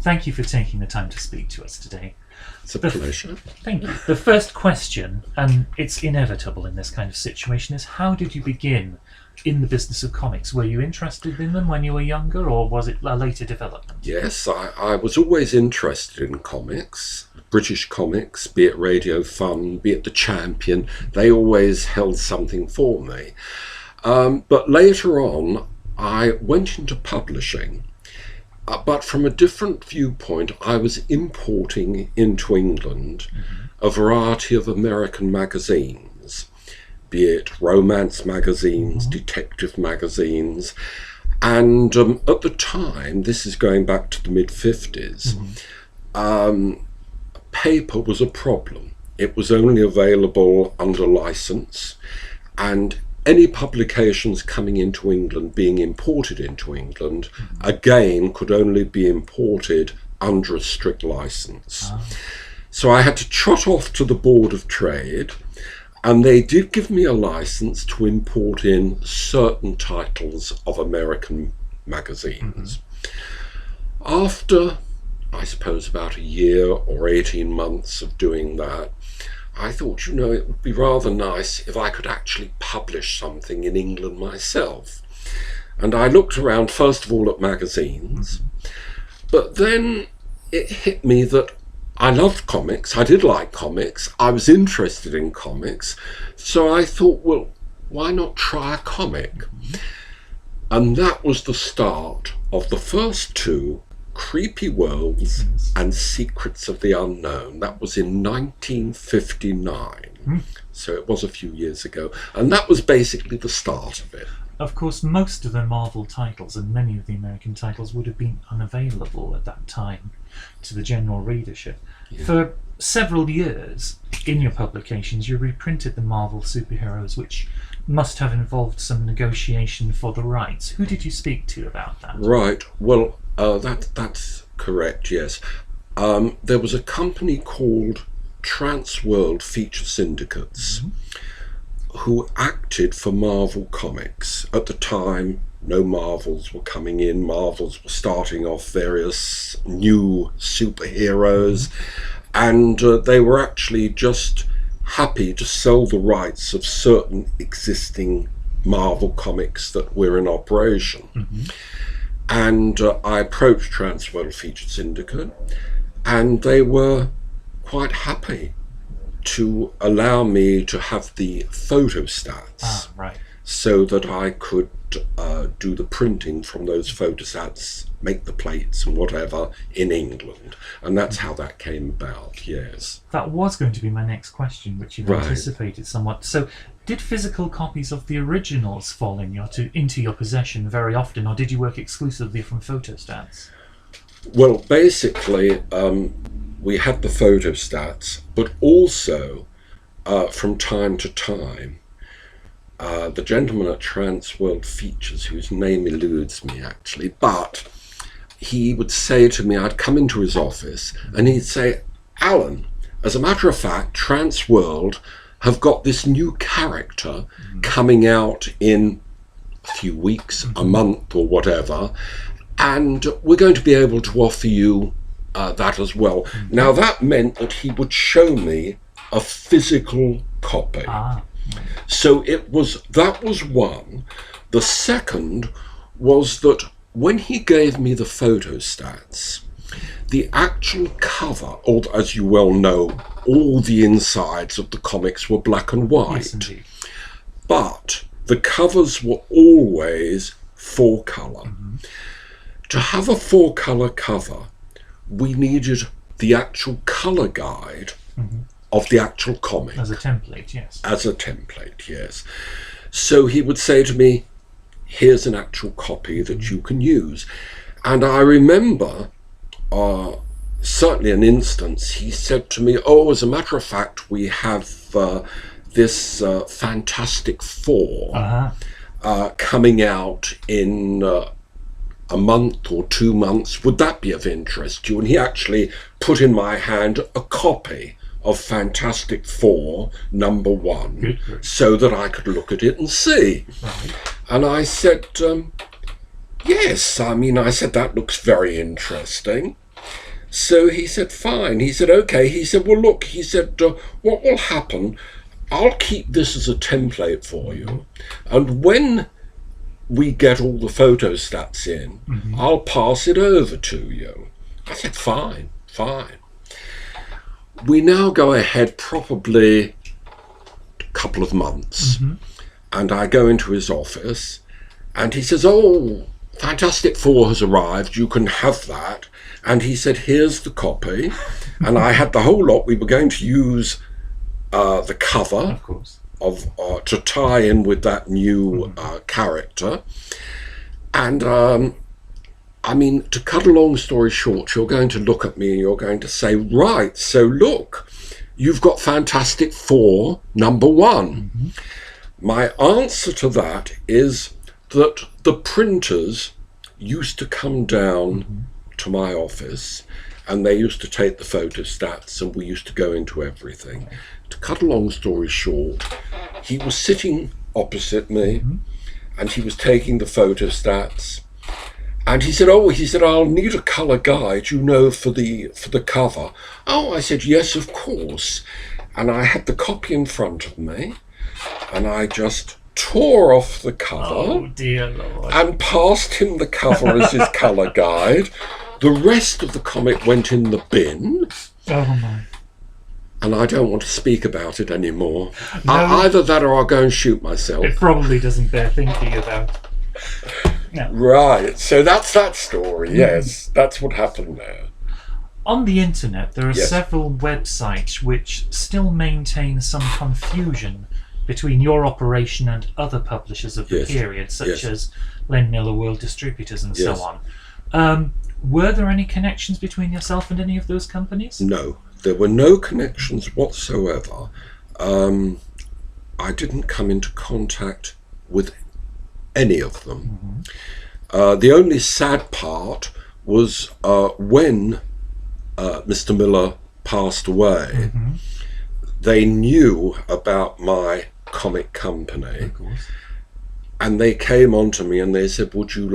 thank you for taking the time to speak to us today. It's a pleasure. Thank you. The first question, and it's inevitable in this kind of situation, is how did you begin in the business of comics? Were you interested in them when you were younger, or was it a later development? Yes, I was always interested in comics, British comics, be it Radio Fun, be it The Champion. They always held something for me. But later on, I went into publishing. But from a different viewpoint, I was importing into England a variety of American magazines, be it romance magazines, detective magazines. And at the time, this is going back to the mid-50s, paper was a problem. It was only available under license, and any publications coming into England, being imported into England, again, could only be imported under a strict license. So I had to trot off to the Board of Trade, and they did give me a license to import in certain titles of American magazines. After, I suppose, about a year or 18 months of doing that, I thought, it would be rather nice if I could actually publish something in England myself. And I looked around, first of all, at magazines, but then it hit me that I loved comics, I did like comics, I was interested in comics, so I thought, well, why not try a comic? And that was the start of the first two, Creepy Worlds and Secrets of the Unknown. That was in 1959, so it was a few years ago, and that was basically the start of it. Of course, most of the Marvel titles and many of the American titles would have been unavailable at that time to the general readership. For several years in your publications, you reprinted the Marvel superheroes, which must have involved some negotiation for the rights. Who did you speak to about that? Right, well, that's correct, yes. There was a company called Transworld Feature Syndicates who acted for Marvel Comics. At the time, no Marvels were coming in. Marvels were starting off various new superheroes, and they were actually just happy to sell the rights of certain existing Marvel comics that were in operation. And I approached Transworld Feature Syndicate, and they were quite happy to allow me to have the photostats so that I could do the printing from those photostats, make the plates and whatever in England. And that's how that came about, yes. That was going to be my next question, which you've anticipated somewhat. So did physical copies of the originals fall into your possession very often, or did you work exclusively from photostats? Well, basically, we had the photostats, but also from time to time, the gentleman at Transworld Features, whose name eludes me actually, but he would say to me, I'd come into his office and he'd say, Alan, as a matter of fact, Transworld have got this new character coming out in a few weeks, a month or whatever, and we're going to be able to offer you that as well. Now that meant that he would show me a physical copy. So that was one. The second was that when he gave me the photostats, the actual cover, or as you well know, all the insides of the comics were black and white. Yes, but the covers were always 4-color. To have a 4-color cover, we needed the actual color guide of the actual comic. As a template, yes. As a template, yes. So he would say to me, here's an actual copy that you can use. And I remember certainly an instance, he said to me, oh, as a matter of fact, we have this Fantastic Four coming out in a month or 2 months. Would that be of interest to you? And he actually put in my hand a copy of Fantastic Four #1 so that I could look at it and see. And I said, yes, I said, that looks very interesting. So he said, fine. He said, okay. He said, well, look, he said, what will happen, I'll keep this as a template for you. And when we get all the photostats in, I'll pass it over to you. I said, fine. We now go ahead probably a couple of months, and I go into his office, and he says, oh, Fantastic Four has arrived, you can have that. And he said, here's the copy. And I had the whole lot. We were going to use the cover, Of course. to tie in with that new character. And I mean, to cut a long story short, you're going to look at me and you're going to say, right, so look, you've got Fantastic Four #1. My answer to that is that the printers used to come down to my office, and they used to take the photostats, and we used to go into everything. To cut a long story short, he was sitting opposite me, and he was taking the photostats, and he said, I'll need a colour guide, for the cover. Oh, I said, yes, of course. And I had the copy in front of me, and I just tore off the cover. Oh, dear Lord. And passed him the cover as his colour guide. The rest of the comic went in the bin, Oh, my. and I don't want to speak about it anymore. No. Either that or I'll go and shoot myself. It probably doesn't bear thinking about. No. Right, so that's that story, yes. That's what happened there. On the internet, there are Yes. several websites which still maintain some confusion between your operation and other publishers of the Yes. period, such Yes. as Len Miller World Distributors and Yes. so on. Were there any connections between yourself and any of those companies? No, there were no connections whatsoever. I didn't come into contact with any of them. The only sad part was when Mr. Miller passed away, they knew about my comic company, Of course. and they came on to me and they said, would you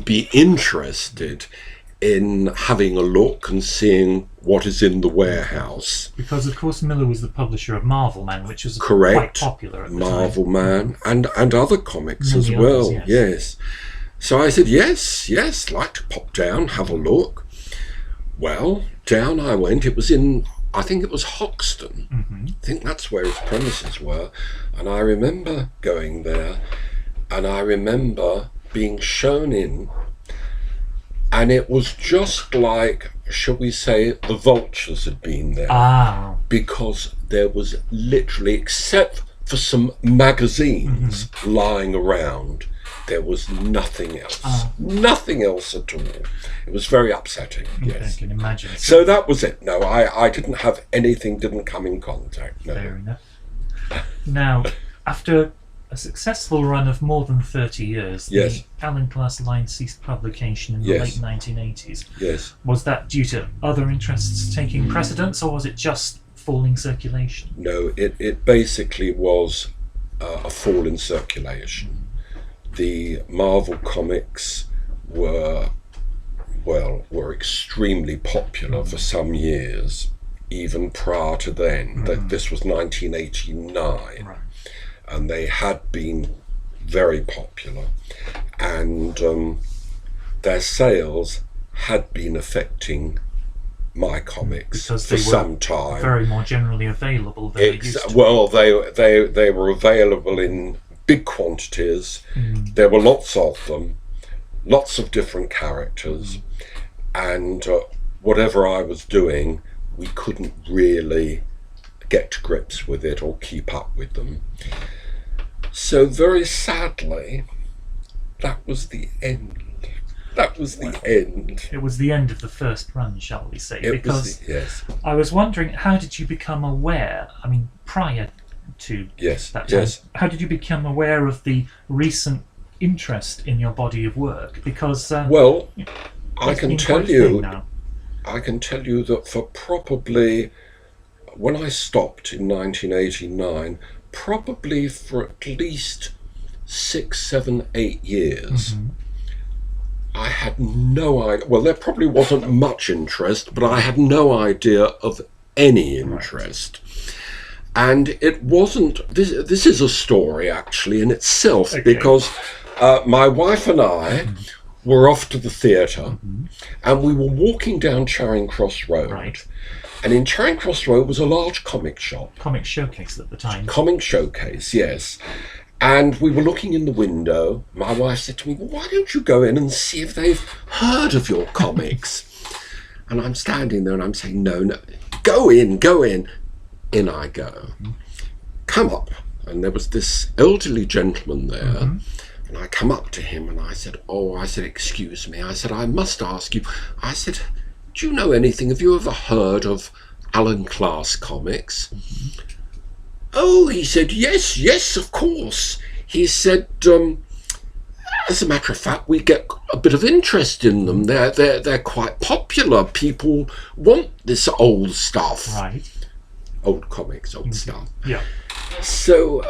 be interested in having a look and seeing what is in the warehouse? Because, of course, Miller was the publisher of Marvel Man, which was Correct. quite popular at the Marvel time. Man and other comics as Many well. others, Yes. So I said, yes, like to pop down, have a look. Well, down I went. It was I think it was Hoxton. I think that's where his premises were. And I remember going there, and I remember being shown in, and it was just like, shall we say, the vultures had been there. Ah, Because there was literally, except for some magazines lying around, there was nothing else. Nothing else at all. It was very upsetting, I yes. can imagine. So that was it. No, I didn't have anything, didn't come in contact. No. Fair enough. Now, after a successful run of more than 30 years, Yes. the Alan Class line ceased publication in the Yes. late 1980s. Yes. Was that due to other interests taking precedence, or was it just falling circulation? No, it basically was a fall in circulation. The Marvel comics were extremely popular for some years, even prior to then. This was 1989, Right. and they had been very popular, and their sales had been affecting my comics Because for they were some time. very more generally available than they used to. Well, they were available in big quantities. There were lots of them, lots of different characters, and whatever I was doing, we couldn't really get to grips with it or keep up with them. So very sadly, that was the end. That was the end. It was the end of the first run, shall we say? It because was yes, I was wondering, how did you become aware? I mean, prior to yes, that time, yes. how did you become aware of the recent interest in your body of work? Because Well, I it's can been tell quite a thing you. now. I can tell you that for probably, when I stopped in 1989, probably for at least 6, 7, 8 years, I had no idea. Well, there probably wasn't much interest, but I had no idea of any interest. And it wasn't. This is a story actually in itself, because my wife and I were off to the theatre, and we were walking down Charing Cross Road. Right. And in Charing Cross Road was a large comic shop. Comic showcase at the time. Comic showcase, yes. And we were looking in the window. My wife said to me, well, why don't you go in and see if they've heard of your comics? And I'm standing there and I'm saying, no, go in. In I go. Come up. And there was this elderly gentleman there. And I come up to him and I said, excuse me. I said, I must ask you. I said, do you know anything? Have you ever heard of Alan Class comics? Oh, he said, yes, of course. He said, as a matter of fact, we get a bit of interest in them. They're quite popular. People want this old stuff. Right. Old comics, old stuff. Yeah. So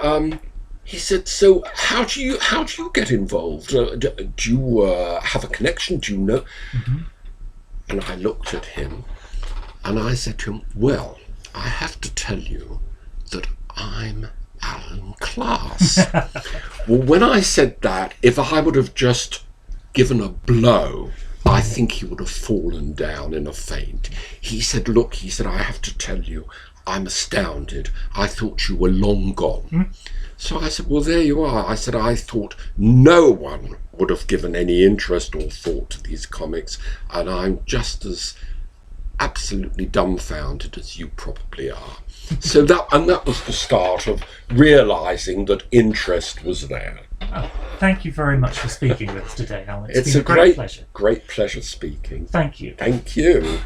he said, so how do you get involved? Do you have a connection? Do you know? And I looked at him and I said to him, well, I have to tell you that I'm Alan Class. Well, when I said that, if I would have just given a blow, I think he would have fallen down in a faint. He said, look, I have to tell you, I'm astounded. I thought you were long gone. So I said, well, there you are. I said, I thought no one would have given any interest or thought to these comics, and I'm just as absolutely dumbfounded as you probably are. So that was the start of realising that interest was there. Oh, thank you very much for speaking with us today, Alan. It's been a great pleasure. Great pleasure speaking. Thank you. Thank you.